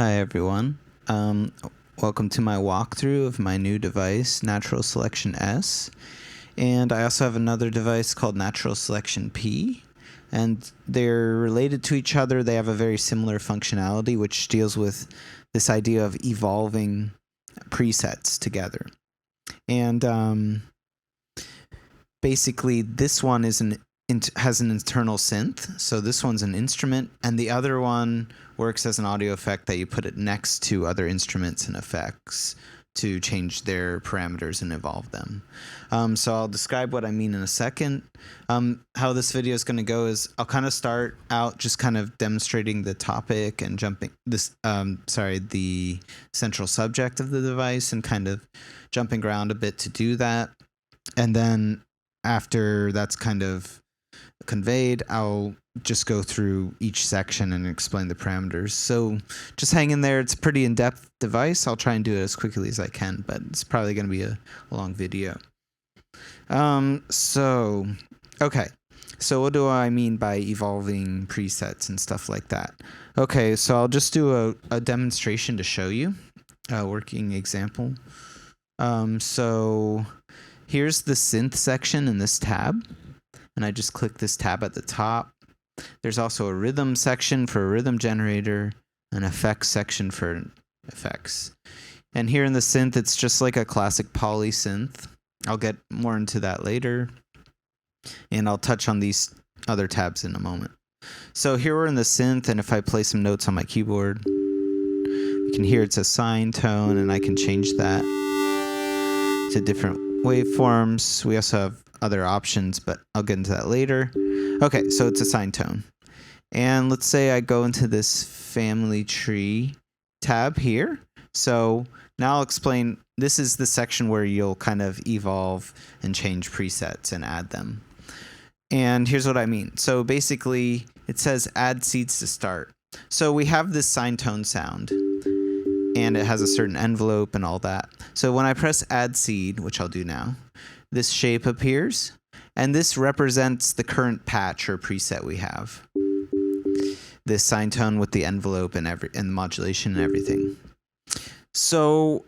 Hi everyone. Welcome to my walkthrough of my new device, Natural Selection S. And I also have another device called Natural Selection P. And they're related to each other. They have a very similar functionality, which deals with this idea of evolving presets together. And basically, this one has an internal synth. So this one's an instrument, and the other one works as an audio effect that you put it next to other instruments and effects to change their parameters and evolve them. So I'll describe what I mean in a second. How this video is going to go is I'll kind of start out just kind of demonstrating the topic and the central subject of the device and kind of jumping around a bit to do that. And then after that's kind of conveyed, I'll just go through each section and explain the parameters. So just hang in there. It's a pretty in-depth device. I'll try and do it as quickly as I can, but it's probably going to be a long video. Okay. So what do I mean by evolving presets and stuff like that? Okay, so I'll just do a demonstration to show you a working example. So here's the synth section in this tab. And I just click this tab at the top. There's also a rhythm section for a rhythm generator, an effects section for effects. And here in the synth, it's just like a classic poly synth. I'll get more into that later. And I'll touch on these other tabs in a moment. So here we're in the synth, and if I play some notes on my keyboard, you can hear it's a sine tone, and I can change that to different waveforms. We also have other options, but I'll get into that later. Okay, so it's a sine tone. And let's say I go into this family tree tab here. So now I'll explain, this is the section where you'll kind of evolve and change presets and add them. And here's what I mean. So basically, it says add seeds to start. So we have this sine tone sound, and it has a certain envelope and all that. So when I press add seed, which I'll do now, this shape appears, and this represents the current patch or preset we have. This sine tone with the envelope and the modulation and everything. So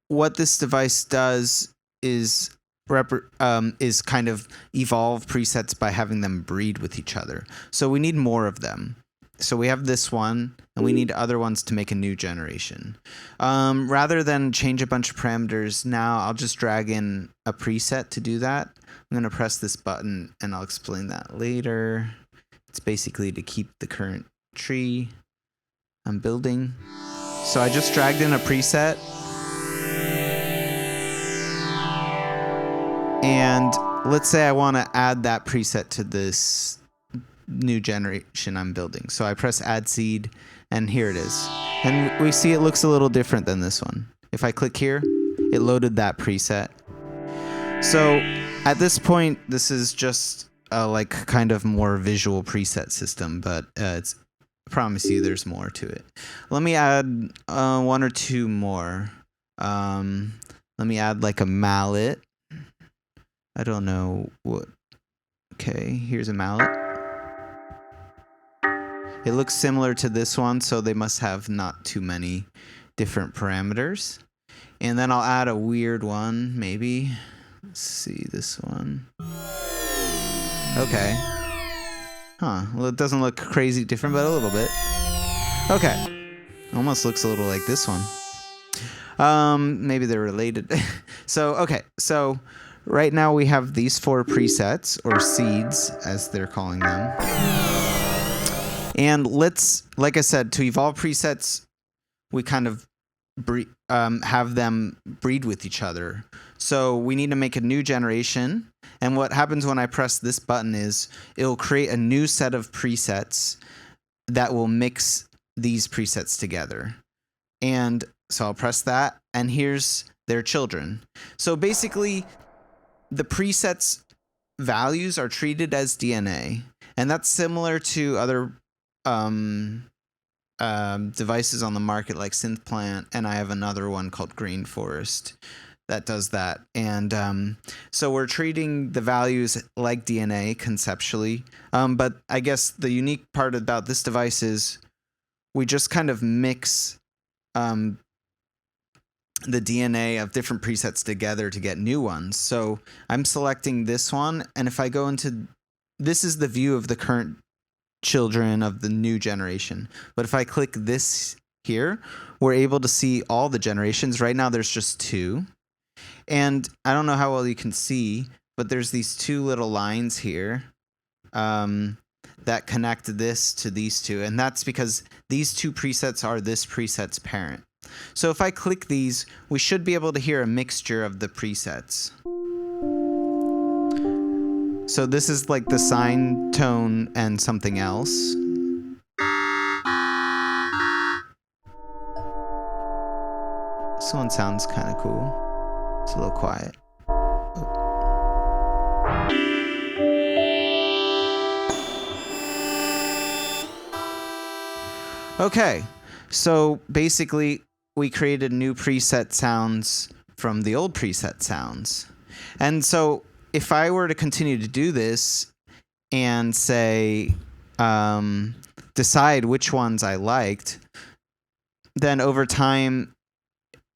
what this device does is kind of evolve presets by having them breed with each other. So we need more of them. So we have this one, and we need other ones to make a new generation. Rather than change a bunch of parameters, now I'll just drag in a preset to do that. I'm going to press this button, and I'll explain that later. It's basically to keep the current tree I'm building. So I just dragged in a preset. And let's say I want to add that preset to this new generation I'm building. So I press add seed, and here it is. And we see it looks a little different than this one. If I click here, it loaded that preset. So at this point, this is just like kind of more visual preset system, but I promise you there's more to it. Let me add one or two more. Let me add like a mallet. I don't know what. Okay, here's a mallet. It looks similar to this one, so they must have not too many different parameters. And then I'll add a weird one, maybe. Let's see this one. Okay. Well, it doesn't look crazy different, but a little bit. Okay. Almost looks a little like this one. Maybe they're related. So right now we have these 4 presets, or seeds, as they're calling them. And like I said, to evolve presets, we kind of have them breed with each other. So we need to make a new generation. And what happens when I press this button is it'll create a new set of presets that will mix these presets together. And so I'll press that, and here's their children. So basically, the presets values are treated as DNA. And that's similar to other devices on the market like Synth Plant, and I have another one called Green Forest that does that. And so we're treating the values like DNA conceptually, but I guess the unique part about this device is we just kind of mix the DNA of different presets together to get new ones. So I'm selecting this one, and if I go into, this is the view of the current children of the new generation. But if I click this here, we're able to see all the generations. Right now there's just 2. And I don't know how well you can see, but there's these 2 little lines here that connect this to these 2. And that's because these 2 presets are this preset's parent. So if I click these, we should be able to hear a mixture of the presets. So this is like the sine, tone, and something else. This one sounds kind of cool. It's a little quiet. Okay, so basically we created new preset sounds from the old preset sounds. And so if I were to continue to do this and say, decide which ones I liked, then over time,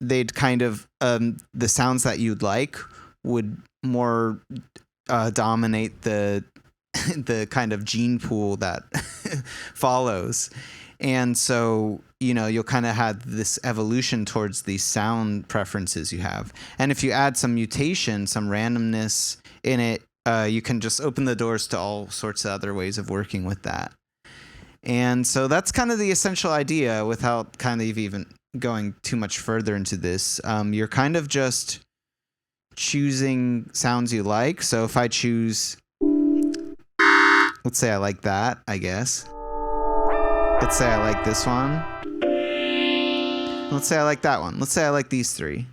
they'd kind of, the sounds that you'd like would more dominate the kind of gene pool that follows. And so, you'll kind of have this evolution towards these sound preferences you have. And if you add some mutation, some randomness in it, you can just open the doors to all sorts of other ways of working with that. And so that's kind of the essential idea without kind of even going too much further into this. You're kind of just choosing sounds you like. So if I choose, let's say I like that, I guess. Let's say I like this one. Let's say I like that one. Let's say I like these 3.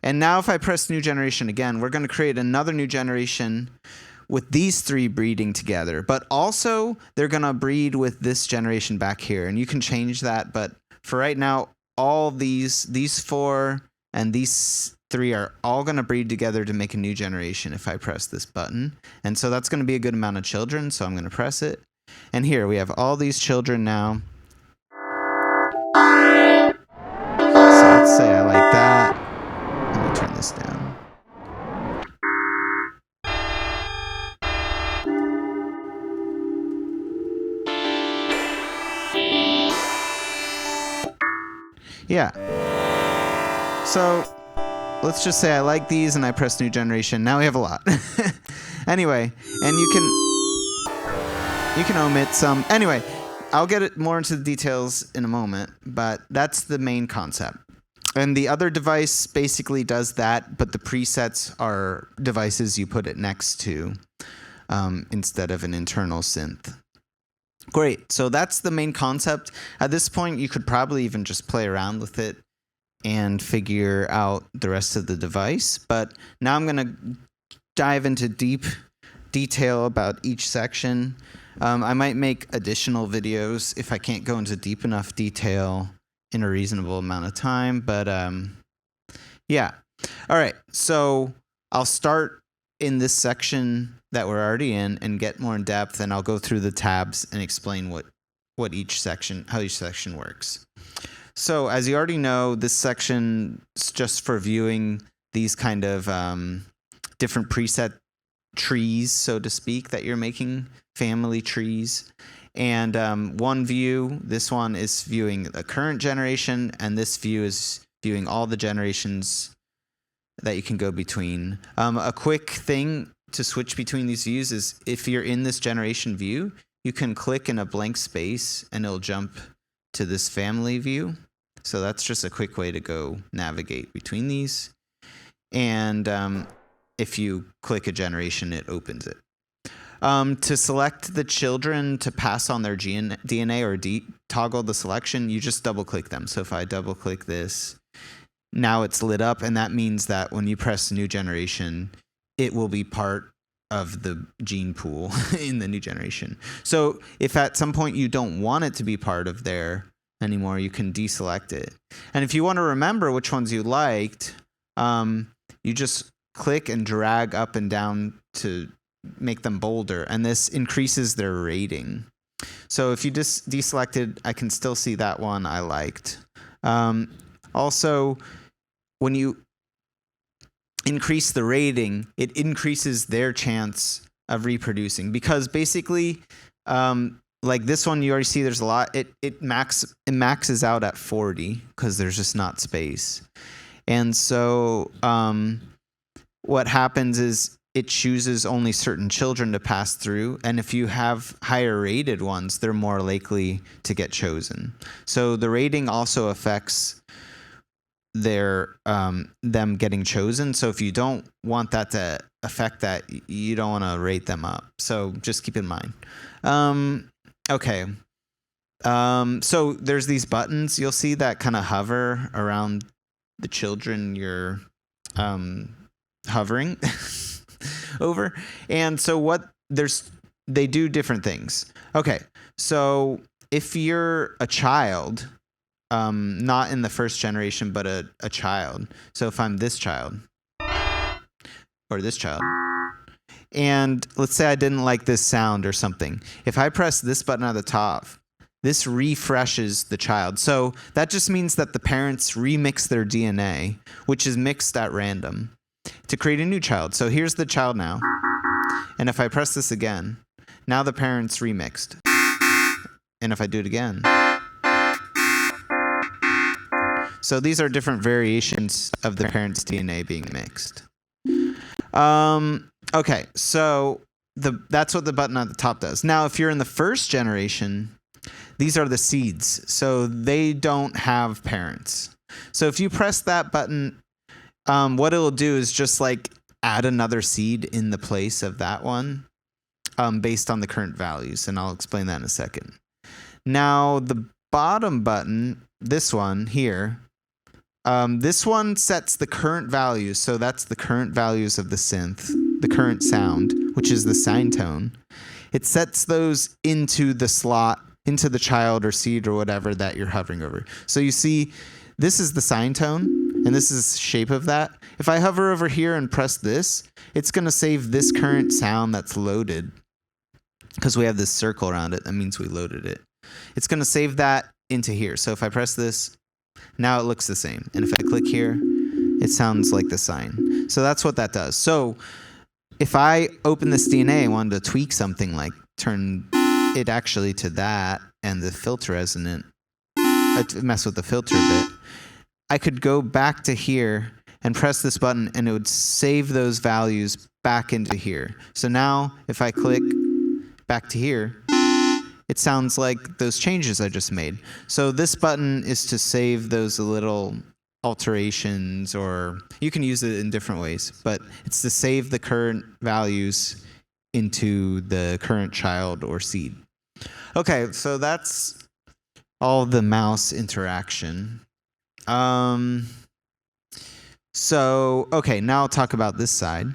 And now if I press new generation again, we're going to create another new generation with these 3 breeding together. But also, they're going to breed with this generation back here. And you can change that. But for right now, all these 4 and these 3 are all going to breed together to make a new generation if I press this button. And so that's going to be a good amount of children. So I'm going to press it. And here we have all these children now. So let's say I like that. Let me turn this down. Yeah. So let's just say I like these and I press new generation. Now we have a lot. Anyway, and you can omit some. Anyway, I'll get it more into the details in a moment, but that's the main concept. And the other device basically does that, but the presets are devices you put it next to instead of an internal synth. Great. So that's the main concept. At this point, you could probably even just play around with it and figure out the rest of the device. But now I'm going to dive into deep detail about each section. I might make additional videos if I can't go into deep enough detail in a reasonable amount of time. But yeah. All right. So I'll start in this section that we're already in and get more in depth, and I'll go through the tabs and explain how each section works. So as you already know, this section is just for viewing these kind of different preset trees, so to speak, that you're making, family trees. And one view, this one is viewing the current generation, and this view is viewing all the generations that you can go between. A quick thing to switch between these views is if you're in this generation view, you can click in a blank space and it'll jump to this family view. So that's just a quick way to go navigate between these. And if you click a generation, it opens it. To select the children to pass on their DNA or toggle the selection, you just double click them. So if I double click this, now it's lit up, and that means that when you press new generation, it will be part of the gene pool in the new generation. So if at some point you don't want it to be part of there anymore, you can deselect it. And if you want to remember which ones you liked, you just click and drag up and down to make them bolder, and this increases their rating. So if you just deselected, I can still see that one I liked. Also, when you increase the rating, it increases their chance of reproducing, because basically, like this one, you already see there's a lot. It maxes out at 40 because there's just not space. And so what happens is it chooses only certain children to pass through, and if you have higher rated ones, they're more likely to get chosen. So the rating also affects their them getting chosen. So if you don't want that to affect that, you don't want to rate them up. So just keep in mind. Okay. So there's these buttons you'll see that kind of hover around the children you're hovering over. And so they do different things. Okay. So if you're a child, not in the first generation, but a child. So if I'm this child or this child, and let's say I didn't like this sound or something, if I press this button at the top, this refreshes the child. So that just means that the parents remix their DNA, which is mixed at random, to create a new child. So here's the child now. And if I press this again, now the parents remixed. And if I do it again. So these are different variations of the parents' DNA being mixed. Okay, so that's what the button at the top does. Now, if you're in the first generation, these are the seeds. So they don't have parents. So if you press that button, what it'll do is just like add another seed in the place of that one, based on the current values. And I'll explain that in a second. Now, the bottom button, this one here, this one sets the current values. So that's the current values of the synth, the current sound, which is the sine tone. It sets those into the slot, into the child or seed or whatever that you're hovering over. So you see, this is the sine tone, and this is the shape of that. If I hover over here and press this, it's going to save this current sound that's loaded, because we have this circle around it. That means we loaded it. It's going to save that into here. So if I press this, now it looks the same. And if I click here, it sounds like the sine. So that's what that does. So if I open this DNA and wanted to tweak something, like turn it actually to that and the filter resonant, mess with the filter a bit, I could go back to here and press this button, and it would save those values back into here. So now if I click back to here, it sounds like those changes I just made. So this button is to save those little alterations, or you can use it in different ways, but it's to save the current values into the current child or seed. Okay, so that's all the mouse interaction. Okay, now I'll talk about this side.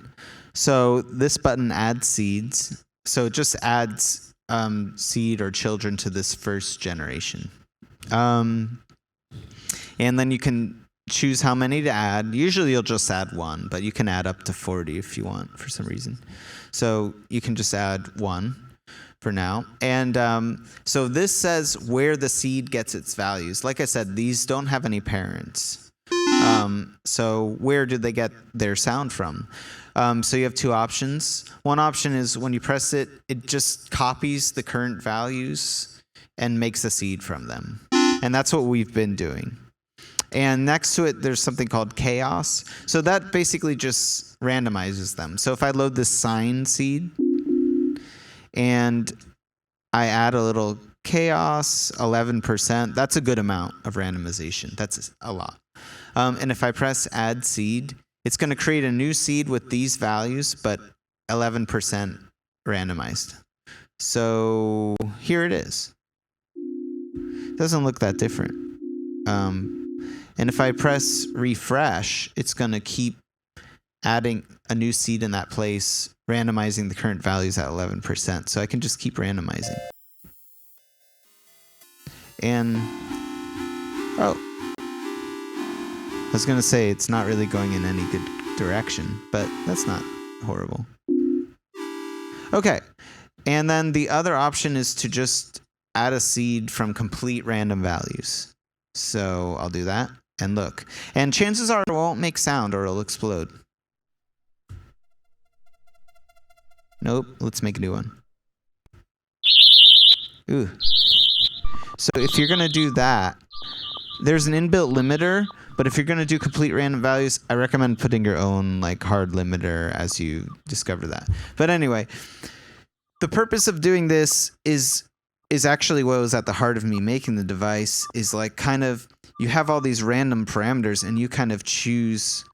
So this button adds seeds. So it just adds seed or children to this first generation. And then you can choose how many to add. Usually you'll just add one, but you can add up to 40 if you want for some reason. So you can just add one for now. And so this says where the seed gets its values. Like I said, these don't have any parents. So where did they get their sound from? So you have two options. One option is when you press it, it just copies the current values and makes a seed from them. And that's what we've been doing. And next to it, there's something called chaos. So that basically just randomizes them. So if I load this sine seed and I add a little chaos, 11%, that's a good amount of randomization. That's a lot. And if I press add seed, it's going to create a new seed with these values, but 11% randomized. So here it is. It doesn't look that different. And if I press refresh, it's going to keep adding a new seed in that place, randomizing the current values at 11%. So I can just keep randomizing. And, I was going to say it's not really going in any good direction, but that's not horrible. Okay. And then the other option is to just add a seed from complete random values. So I'll do that and look. And chances are it won't make sound or it'll explode. Nope, let's make a new one. Ooh. So if you're gonna do that, there's an inbuilt limiter, but if you're gonna do complete random values, I recommend putting your own like hard limiter as you discover that. But anyway, the purpose of doing this is actually what was at the heart of me making the device, is like kind of, you have all these random parameters and you kind of choose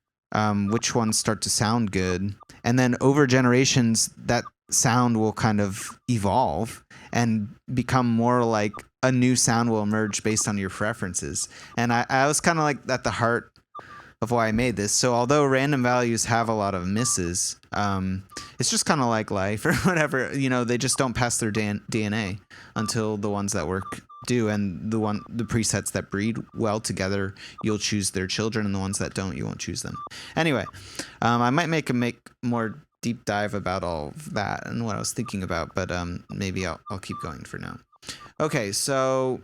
which ones start to sound good. And then over generations, that sound will kind of evolve and become more like a new sound will emerge based on your preferences. And I was kind of like at the heart of why I made this. So although random values have a lot of misses, it's just kind of like life or whatever. You know, they just don't pass their DNA until the ones that work do, and the presets that breed well together, you'll choose their children, and the ones that don't, you won't choose them. Anyway, I might make more deep dive about all of that and what I was thinking about, but maybe I'll keep going for now. Okay, so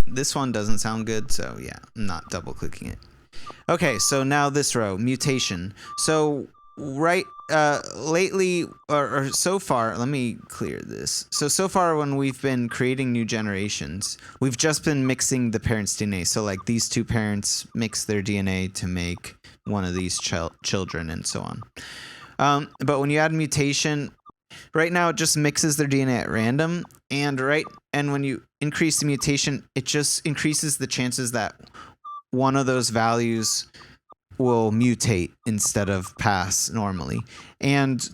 this one doesn't sound good, so yeah, I'm not double clicking it. Okay, so now this row, mutation. So lately, or so far, let me clear this. So far when we've been creating new generations, we've just been mixing the parents' DNA. So like these two parents mix their DNA to make one of these children and so on. But when you add mutation, right now it just mixes their DNA at random, and when you increase the mutation, it just increases the chances that one of those values will mutate instead of pass normally. And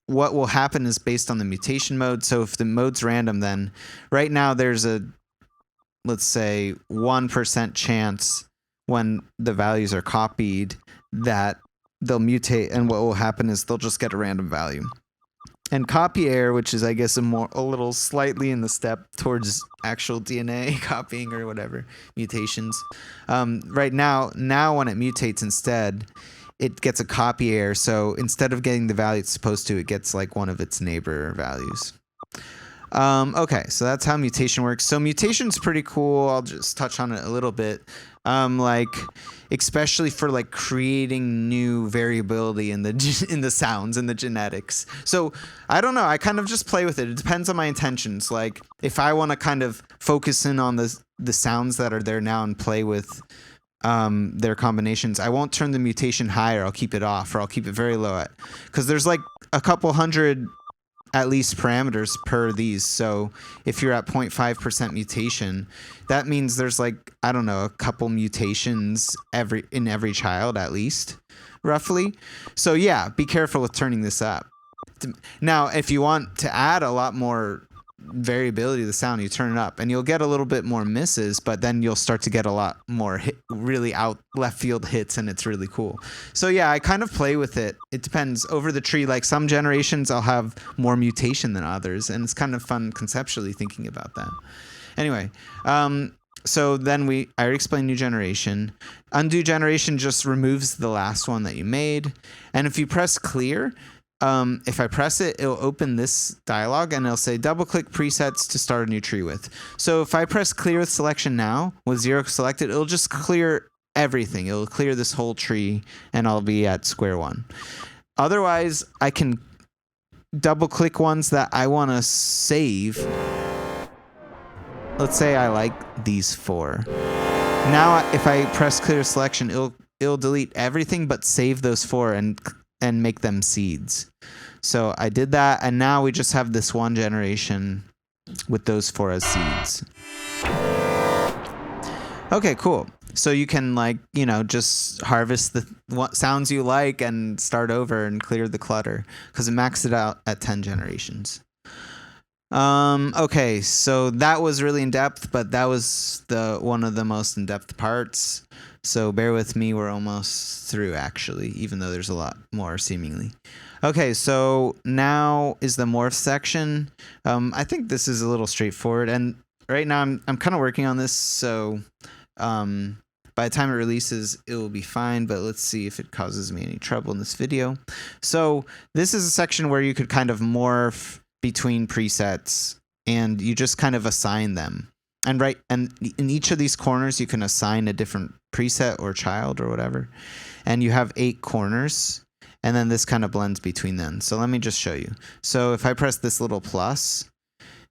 what will happen is based on the mutation mode. So if the mode's random, then right now there's a, let's say, 1% chance when the values are copied that they'll mutate, and what will happen is they'll just get a random value. And copy error, which is, I guess, a little slightly in the step towards actual DNA copying or whatever, mutations. Right now when it mutates instead, it gets a copy error. So instead of getting the value it's supposed to, it gets like one of its neighbor values. Okay, so that's how mutation works. So mutation's pretty cool. I'll just touch on it a little bit. Like especially for like creating new variability in the sounds and the genetics. So I don't know, I kind of just play with it. It depends on my intentions. Like if I want to kind of focus in on the sounds that are there now and play with their combinations, I won't turn the mutation higher. I'll keep it off, or I'll keep it very low because there's like a couple hundred at least parameters per these. So if you're at 0.5% mutation, that means there's like, I don't know, a couple mutations in every child at least, roughly. So yeah, be careful with turning this up. Now, if you want to add a lot more variability to the sound, you turn it up and you'll get a little bit more misses, but then you'll start to get a lot more really out left field hits, and it's really cool. So yeah, I kind of play with it. It depends over the tree. Like some generations I'll have more mutation than others, and it's kind of fun conceptually thinking about that. Anyway, so then I already explained new generation. Undo generation just removes the last one that you made, and if you press clear, if I press it, it'll open this dialog and it'll say double click presets to start a new tree with. So if I press clear with selection now with 0 selected, it'll just clear everything. It'll clear this whole tree and I'll be at square one. Otherwise, I can double click ones that I want to save. Let's say I like these 4. Now if I press clear selection, it'll delete everything but save those 4 and make them seeds. So I did that, and now we just have this one generation with those 4 as seeds. Okay, cool. So you can just harvest the sounds you like and start over and clear the clutter because it maxed it out at 10 generations. Okay, so that was really in depth, but that was one of the most in depth parts. So bear with me, we're almost through actually, even though there's a lot more seemingly. Okay, so now is the morph section. I think this is a little straightforward, and right now I'm kind of working on this, so By the time it releases, it will be fine, but let's see if it causes me any trouble in this video. So this is a section where you could kind of morph between presets, and you just kind of assign them. And in each of these corners, you can assign a different preset or child or whatever. And you have 8 corners, and then this kind of blends between them. So let me just show you. So if I press this little plus,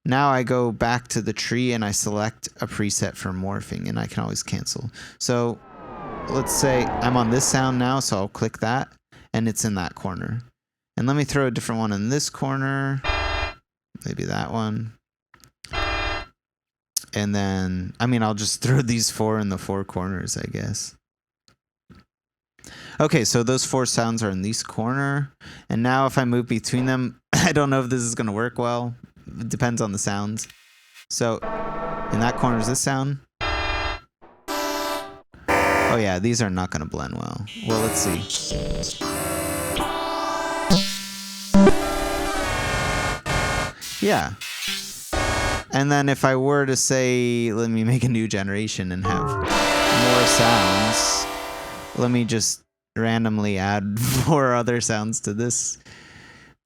now I go back to the tree and I select a preset for morphing, and I can always cancel. So let's say I'm on this sound now, so I'll click that, and it's in that corner. And let me throw a different one in this corner. Maybe that one. And then, I mean, I'll just throw these 4 in the 4 corners, I guess. Okay, so those 4 sounds are in this corner. And now if I move between them, I don't know if this is going to work well. It depends on the sounds. So in that corner is this sound. Oh yeah, these are not going to blend well. Well, let's see. Yeah. And then if I were to say, let me make a new generation and have more sounds, let me just randomly add 4 other sounds to this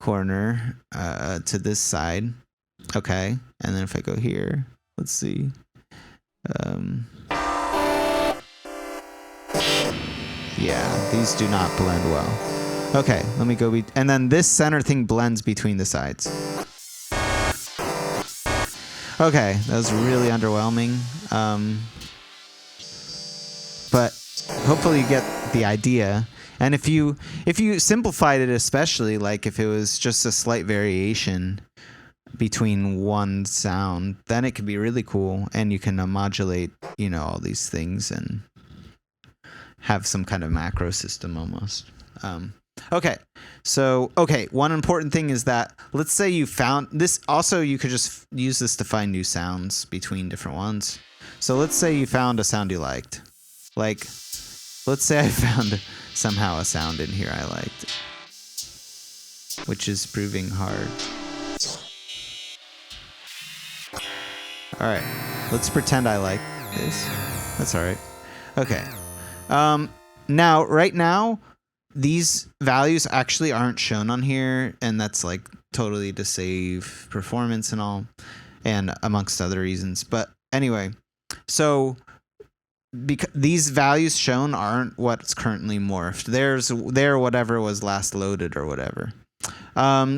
corner, to this side. Okay. And then if I go here, let's see. Yeah, these do not blend well. Okay, let me go. And then this center thing blends between the sides. Okay, that was really underwhelming. But hopefully you get the idea. And if you simplified it, especially like if it was just a slight variation between one sound, then it could be really cool, and you can modulate, you know, all these things and have some kind of macro system almost. Okay, so one important thing is that, let's say you found this. Also, you could just use this to find new sounds between different ones. So let's say you found a sound you liked. Like, let's say I found somehow a sound in here I liked, which is proving hard. All right, let's pretend I like this. That's all right. Okay. Now, right now, these values actually aren't shown on here, and that's like totally to save performance and all, and amongst other reasons. But anyway, so because these values shown aren't what's currently morphed. They're whatever was last loaded or whatever.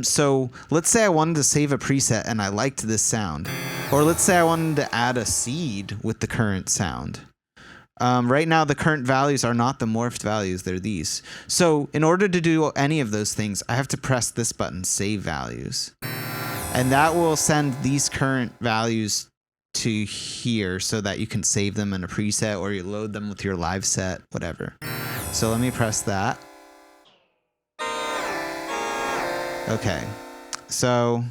So let's say I wanted to save a preset and I liked this sound, or let's say I wanted to add a seed with the current sound. Right now, the current values are not the morphed values, they're these. So in order to do any of those things, I have to press this button, Save Values. And that will send these current values to here so that you can save them in a preset, or you load them with your live set, whatever. So let me press that. Okay, so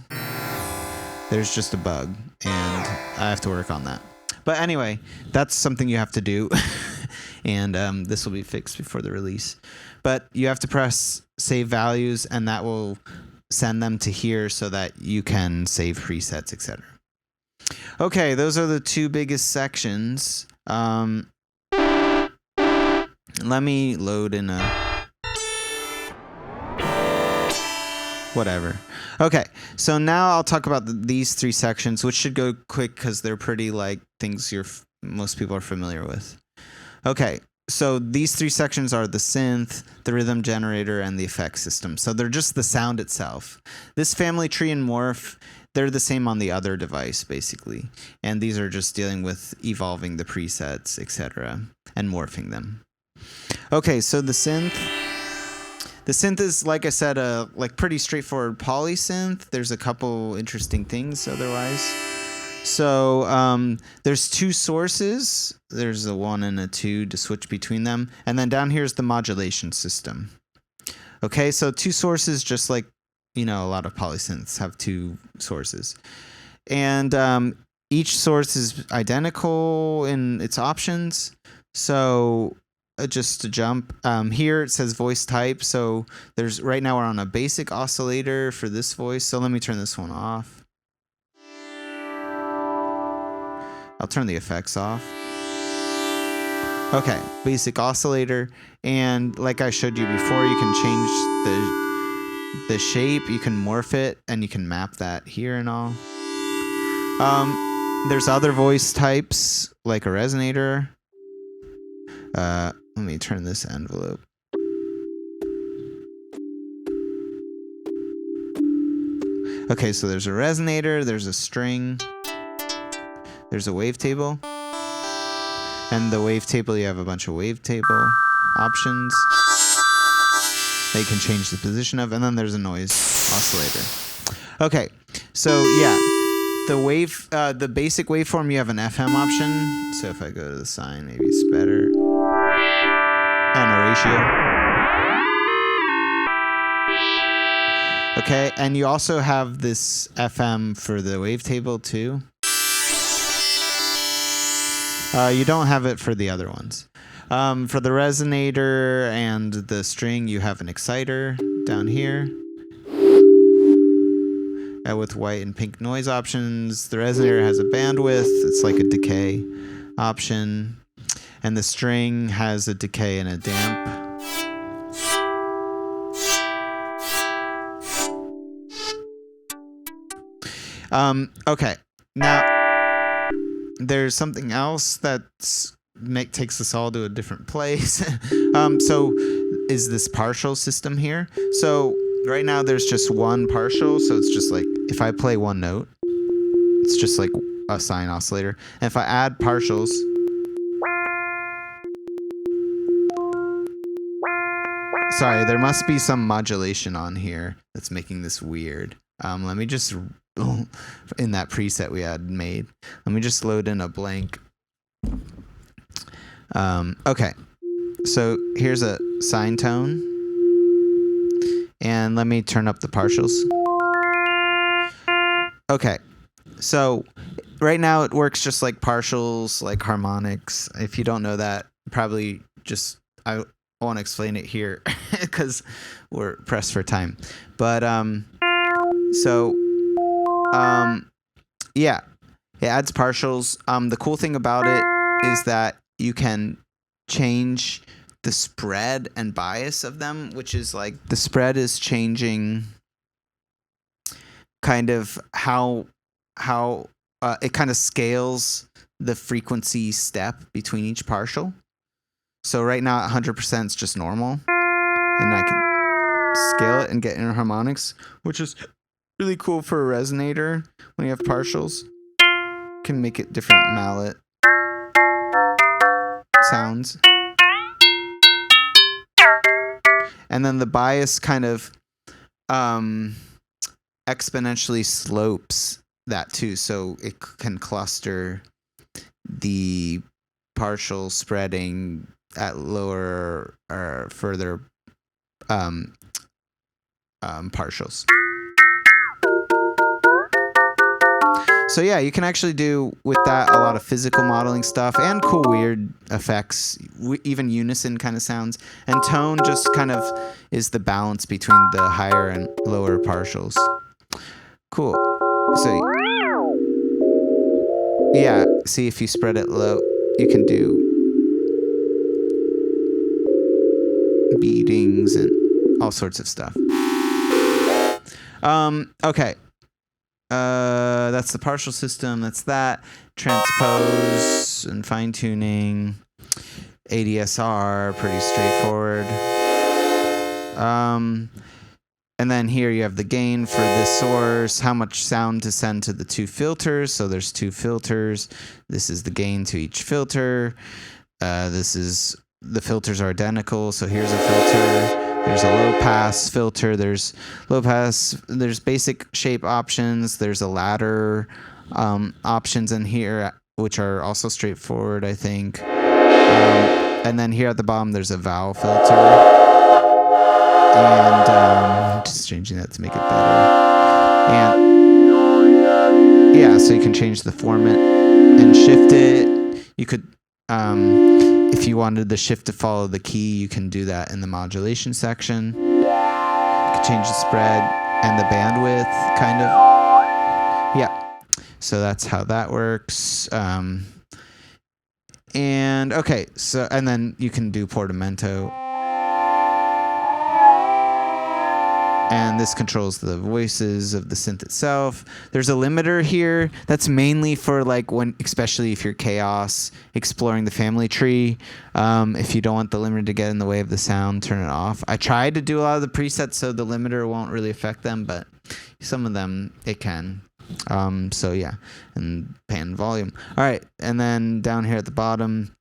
there's just a bug, and I have to work on that. But anyway, that's something you have to do, and this will be fixed before the release. But you have to press Save Values, and that will send them to here so that you can save presets, etc. Okay, those are the 2 biggest sections. Let me load in a... whatever. Okay, so now I'll talk about these 3 sections, which should go quick because they're pretty like things most people are familiar with. Okay, so these 3 sections are the synth, the rhythm generator, and the effect system. So they're just the sound itself. This family tree and morph, they're the same on the other device, basically. And these are just dealing with evolving the presets, etc., and morphing them. Okay, so the synth. The synth is, like I said, a pretty straightforward polysynth. There's a couple interesting things otherwise. So there's 2 sources. There's a 1 and a 2 to switch between them. And then down here is the modulation system. Okay, so 2 sources, just like, you know, a lot of polysynths have 2 sources. And each source is identical in its options. So... just to jump, here it says voice type. So right now we're on a basic oscillator for this voice. So let me turn this one off. I'll turn the effects off. Okay, basic oscillator, and like I showed you before, you can change the shape, you can morph it, and you can map that here and all. There's other voice types like a resonator. Let me turn this envelope. Okay, so there's a resonator, there's a string, there's a wavetable. And the wavetable, you have a bunch of wavetable options that you can change the position of, and then there's a noise oscillator. Okay, so yeah, the basic waveform, you have an FM option. So if I go to the sine, maybe it's better. And a ratio. Okay, and you also have this FM for the wavetable too. You don't have it for the other ones. For the resonator and the string, you have an exciter down here. With white and pink noise options. The resonator has a bandwidth. It's like a decay option. And the string has a decay and a damp. Okay, now there's something else that takes us all to a different place. So is this partial system here. So right now there's just one partial, so it's just like if I play one note, it's just like a sine oscillator. And if I add partials, sorry, there must be some modulation on here that's making this weird. Let me just, in that preset we had made, let me just load in a blank. Okay, so here's a sine tone. And let me turn up the partials. Okay, so right now it works just like partials, like harmonics. If you don't know that, probably just, I won't explain it here because we're pressed for time. But yeah, it adds partials. The cool thing about it is that you can change the spread and bias of them, which is like the spread is changing kind of how it kind of scales the frequency step between each partial. So right now at 100% it's just normal, and I can scale it and get inner harmonics, which is really cool for a resonator. When you have partials, you can make it different mallet sounds. And then the bias kind of exponentially slopes that too, so it can cluster the partial spreading at lower or further partials. So yeah, you can actually do with that a lot of physical modeling stuff and cool weird effects, even unison kind of sounds. And tone just kind of is the balance between the higher and lower partials. Cool. So yeah, see if you spread it low, you can do beatings and all sorts of stuff. Okay. That's the partial system. That's that. Transpose and fine tuning. ADSR, pretty straightforward. And then here you have the gain for this source, how much sound to send to the two filters. So there's two filters. This is the gain to each filter. The filters are identical. So here's a filter. There's a low pass filter. There's low pass. There's basic shape options. There's a ladder options in here, which are also straightforward, I think. And then here at the bottom, there's a vowel filter. And just changing that to make it better. And yeah, so you can change the format and shift it. You could, if you wanted the shift to follow the key, you can do that in the modulation section. You can change the spread and the bandwidth, kind of. Yeah, so that's how that works. And And okay, so and then you can do portamento. And this controls the voices of the synth itself. There's a limiter here that's mainly for like when, especially if you're chaos, exploring the family tree. If you don't want the limiter to get in the way of the sound, turn it off. I tried to do a lot of the presets so the limiter won't really affect them, but some of them it can. So yeah, and pan volume. All right, and then down here at the bottom,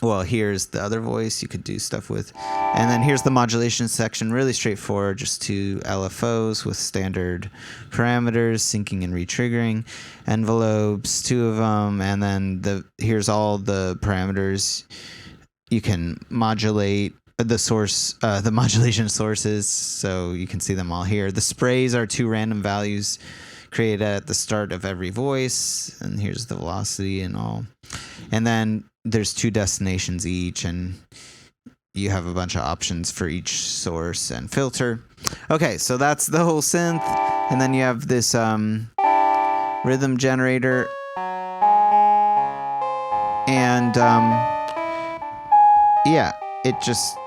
well, here's the other voice you could do stuff with. And then here's the modulation section, really straightforward, just two LFOs with standard parameters, syncing and retriggering, envelopes, two of them, and then here's all the parameters. You can modulate the source, the modulation sources, so you can see them all here. The sprays are two random values created at the start of every voice, and here's the velocity and all. And then there's two destinations each, and you have a bunch of options for each source and filter. Okay, so that's the whole synth. And then you have this rhythm generator. And yeah, it just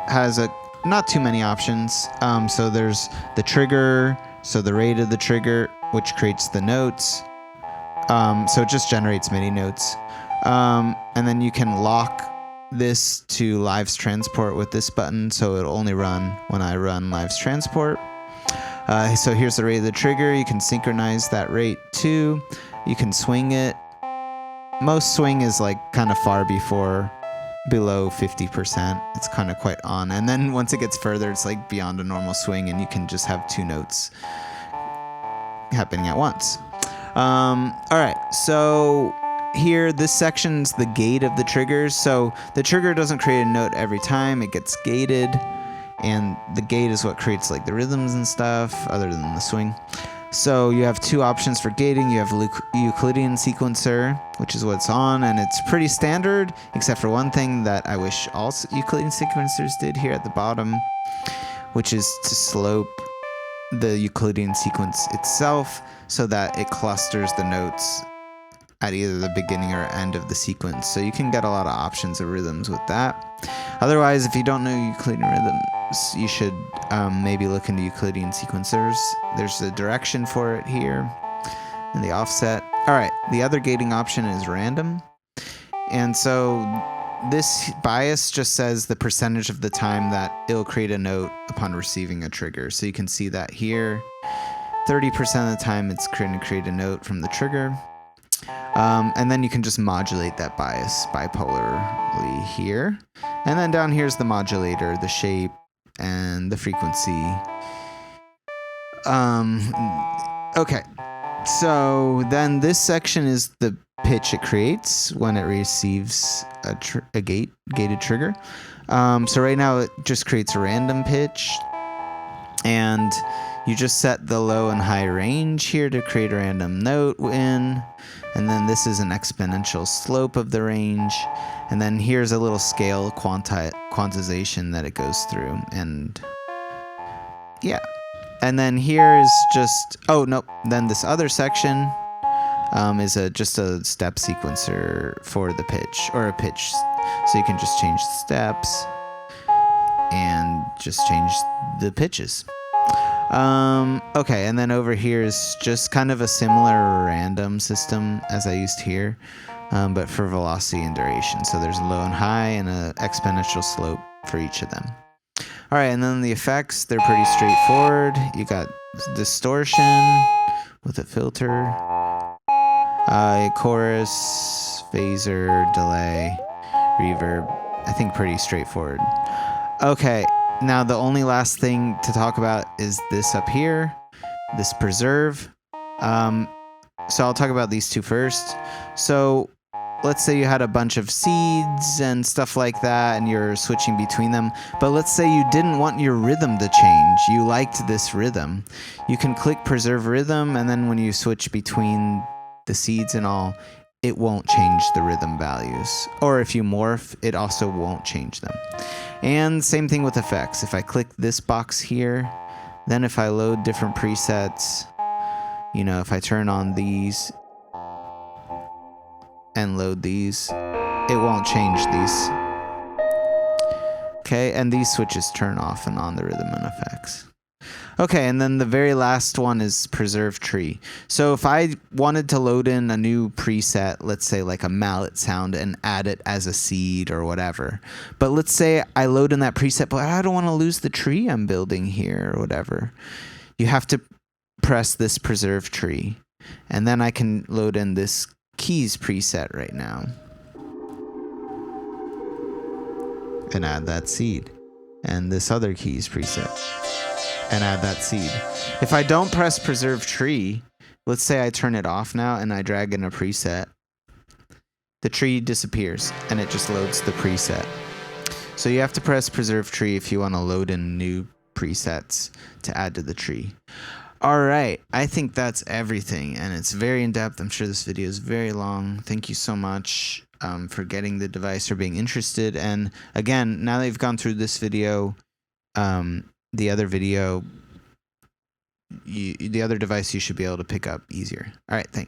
has not too many options. So there's the trigger, so the rate of the trigger, which creates the notes. So it just generates MIDI notes. And then you can lock this to Live's transport with this button, so it'll only run when I run Live's transport. So here's the rate of the trigger. You can synchronize that rate too. You can swing it. Most swing is like kind of far below 50%. It's kind of quite on. And then once it gets further, it's like beyond a normal swing, and you can just have two notes happening at once. All right, so here, this section's the gate of the triggers. So the trigger doesn't create a note every time, it gets gated, and the gate is what creates like the rhythms and stuff other than the swing. So you have two options for gating. You have Euclidean sequencer, which is what's on, and it's pretty standard, except for one thing that I wish all Euclidean sequencers did here at the bottom, which is to slope the Euclidean sequence itself so that it clusters the notes at either the beginning or end of the sequence. So you can get a lot of options of rhythms with that. Otherwise, if you don't know Euclidean rhythms, you should maybe look into Euclidean sequencers. There's a direction for it here and the offset. All right, the other gating option is random. And so this bias just says the percentage of the time that it'll create a note upon receiving a trigger. So you can see that here, 30% of the time it's going to create a note from the trigger. And then you can just modulate that bias bipolarly here. And then down here's the modulator, the shape, and the frequency. Okay, so then this section is the pitch it creates when it receives a gated trigger. So right now it just creates a random pitch, and you just set the low and high range here to create a random note in. And then this is an exponential slope of the range. And then here's a little scale quantization that it goes through. And yeah. And then here is just, oh, nope. Then this other section is just a step sequencer for the pitch, or a pitch. So you can just change the steps and just change the pitches. Okay, and then over here is just kind of a similar random system as I used here, but for velocity and duration. So there's low and high and an exponential slope for each of them. All right, and then the effects, they're pretty straightforward. You got distortion with a filter, chorus, phaser, delay, reverb. I think pretty straightforward. Okay. Now, the only last thing to talk about is this up here, this preserve. So I'll talk about these two first. So let's say you had a bunch of seeds and stuff like that, and you're switching between them. But let's say you didn't want your rhythm to change. You liked this rhythm. You can click preserve rhythm, and then when you switch between the seeds and all, it won't change the rhythm values. Or if you morph, it also won't change them. And same thing with effects. If I click this box here, then if I load different presets, you know, if I turn on these and load these, it won't change these. Okay, and these switches turn off and on the rhythm and effects. Okay, and then the very last one is preserve tree. So if I wanted to load in a new preset, let's say like a mallet sound, and add it as a seed or whatever. But let's say I load in that preset, but I don't want to lose the tree I'm building here or whatever. You have to press this preserve tree. And then I can load in this keys preset right now. And add that seed. And this other keys preset. And add that seed. If I don't press preserve tree, let's say I turn it off now and I drag in a preset, the tree disappears and it just loads the preset. So you have to press preserve tree if you want to load in new presets to add to the tree. All right, I think that's everything, and it's very in-depth. I'm sure this video is very long. Thank you so much for getting the device or being interested. And again, now that you've gone through this video, the other video, the other device you should be able to pick up easier. All right, thanks.